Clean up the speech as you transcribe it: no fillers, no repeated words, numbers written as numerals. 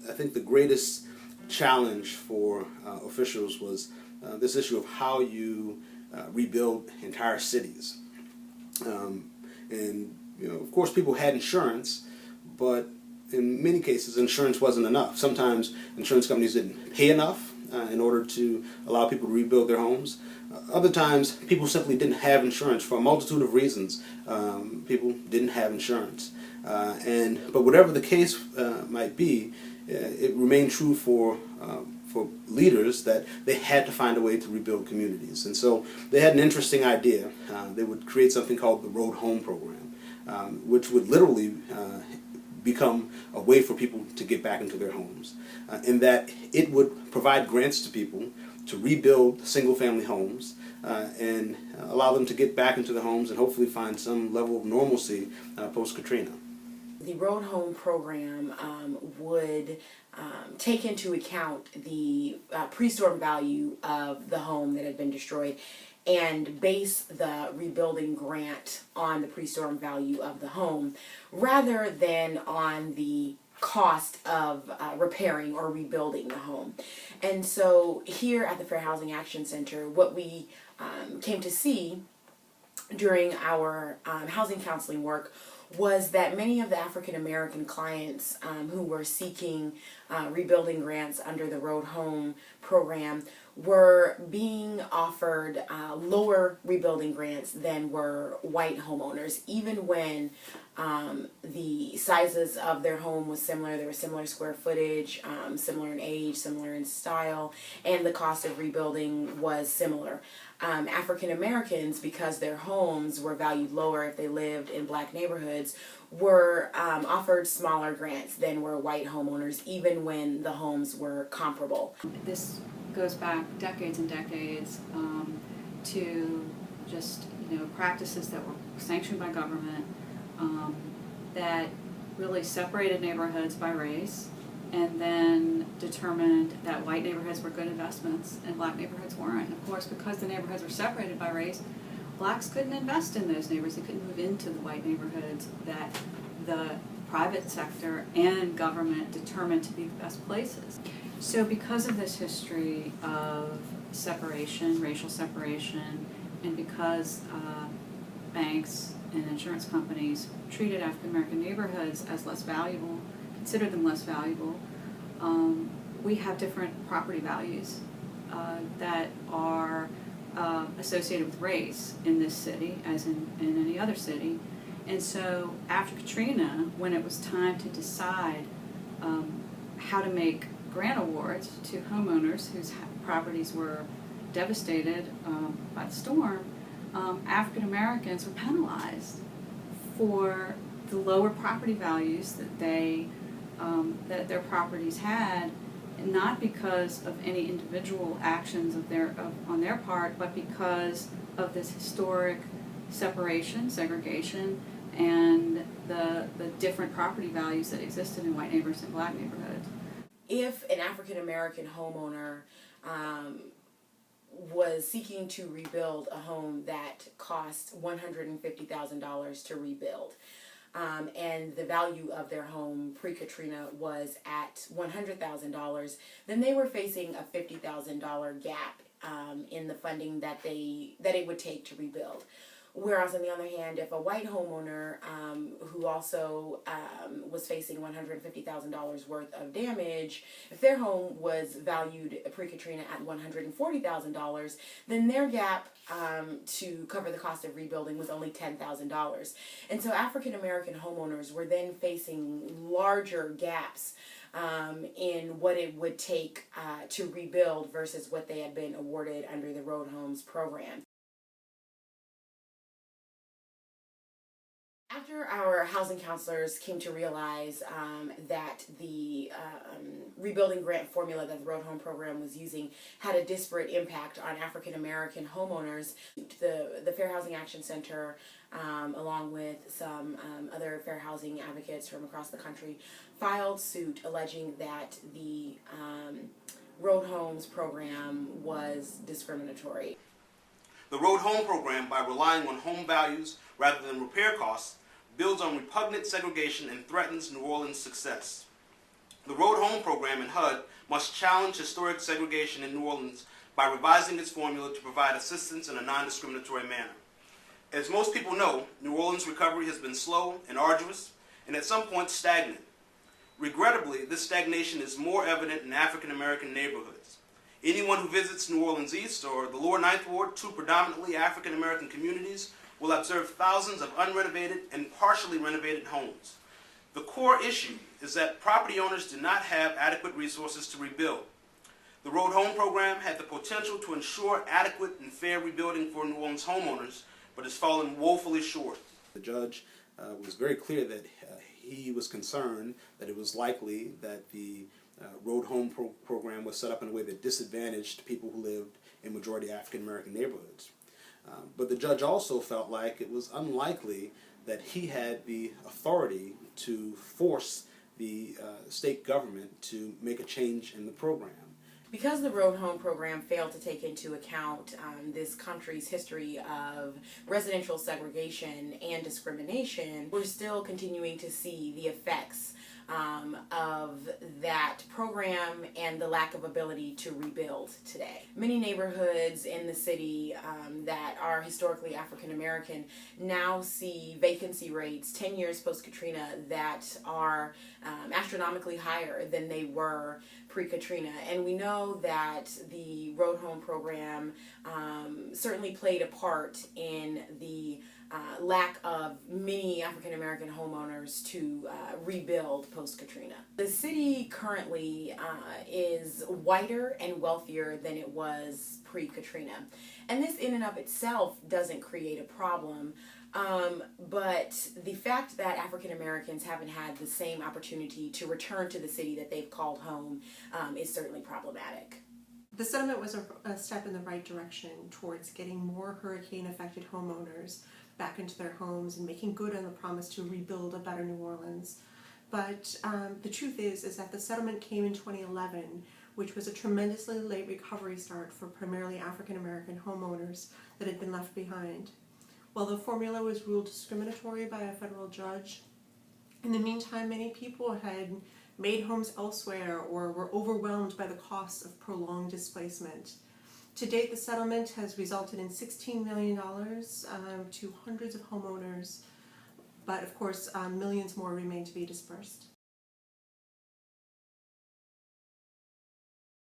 I think the greatest challenge for officials was this issue of how you rebuild entire cities. And of course, people had insurance, but in many cases, insurance wasn't enough. Sometimes insurance companies didn't pay enough in order to allow people to rebuild their homes. Other times, people simply didn't have insurance for a multitude of reasons. People didn't have insurance. But whatever the case might be, it remained true for leaders that they had to find a way to rebuild communities. And so they had an interesting idea. They would create something called the Road Home Program, which would literally become a way for people to get back into their homes, in that it would provide grants to people to rebuild single-family homes and allow them to get back into their homes and hopefully find some level of normalcy post-Katrina. The Road Home Program would take into account the pre-storm value of the home that had been destroyed and base the rebuilding grant on the pre-storm value of the home rather than on the cost of repairing or rebuilding the home. And so here at the Fair Housing Action Center, what we came to see during our housing counseling work was that many of the African American clients who were seeking rebuilding grants under the Road Home Program were being offered lower rebuilding grants than were white homeowners, even when the sizes of their home was similar. There was similar square footage, similar in age, similar in style, and the cost of rebuilding was similar. African Americans, because their homes were valued lower if they lived in black neighborhoods, were offered smaller grants than were white homeowners, even when the homes were comparable. This goes back decades and decades to just practices that were sanctioned by government that really separated neighborhoods by race, and then determined that white neighborhoods were good investments and black neighborhoods weren't. And of course, because the neighborhoods were separated by race, blacks couldn't invest in those neighborhoods. They couldn't move into the white neighborhoods that the private sector and government determined to be the best places. So because of this history of separation, racial separation, and because banks and insurance companies treated African American neighborhoods as less valuable, considered them less valuable, we have different property values that are associated with race in this city as in any other city. And so after Katrina, when it was time to decide how to make grant awards to homeowners whose properties were devastated by the storm, African Americans were penalized for the lower property values that that their properties had, not because of any individual actions on their part, but because of this historic separation, segregation, and the different property values that existed in white neighborhoods and black neighborhoods. If an African American homeowner was seeking to rebuild a home that cost $150,000 to rebuild, and the value of their home pre-Katrina was at $100,000, then they were facing a $50,000 gap in the funding that it would take to rebuild. Whereas on the other hand, if a white homeowner who also was facing $150,000 worth of damage, if their home was valued pre-Katrina at $140,000, then their gap to cover the cost of rebuilding was only $10,000. And so African American homeowners were then facing larger gaps in what it would take to rebuild versus what they had been awarded under the Road Homes Program. After our housing counselors came to realize that the rebuilding grant formula that the Road Home Program was using had a disparate impact on African American homeowners, the Fair Housing Action Center, along with some other fair housing advocates from across the country, filed suit alleging that the Road Homes Program was discriminatory. The Road Home Program, by relying on home values rather than repair costs, builds on repugnant segregation and threatens New Orleans' success. The Road Home program in HUD must challenge historic segregation in New Orleans by revising its formula to provide assistance in a non-discriminatory manner. As most people know, New Orleans' recovery has been slow and arduous, and at some points stagnant. Regrettably, this stagnation is more evident in African American neighborhoods. Anyone who visits New Orleans East or the Lower Ninth Ward, two predominantly African American communities, will observe thousands of unrenovated and partially renovated homes. The core issue is that property owners do not have adequate resources to rebuild. The Road Home program had the potential to ensure adequate and fair rebuilding for New Orleans homeowners, but has fallen woefully short. The judge was very clear that he was concerned that it was likely that the Road Home program was set up in a way that disadvantaged people who lived in majority African American neighborhoods. But the judge also felt like it was unlikely that he had the authority to force the state government to make a change in the program. Because the Road Home program failed to take into account this country's history of residential segregation and discrimination, we're still continuing to see the effects of that program and the lack of ability to rebuild today. Many neighborhoods in the city that are historically African American now see vacancy rates 10 years post-Katrina that are astronomically higher than they were pre-Katrina. And we know that the Road Home program certainly played a part in the lack of many African American homeowners to rebuild post-Katrina. The city currently is whiter and wealthier than it was pre-Katrina. And this in and of itself doesn't create a problem. But the fact that African Americans haven't had the same opportunity to return to the city that they've called home is certainly problematic. The settlement was a step in the right direction towards getting more hurricane-affected homeowners back into their homes and making good on the promise to rebuild a better New Orleans. But the truth is that the settlement came in 2011, which was a tremendously late recovery start for primarily African American homeowners that had been left behind. While the formula was ruled discriminatory by a federal judge, in the meantime many people had made homes elsewhere or were overwhelmed by the costs of prolonged displacement. To date, the settlement has resulted in $16 million to hundreds of homeowners, but of course millions more remain to be dispersed.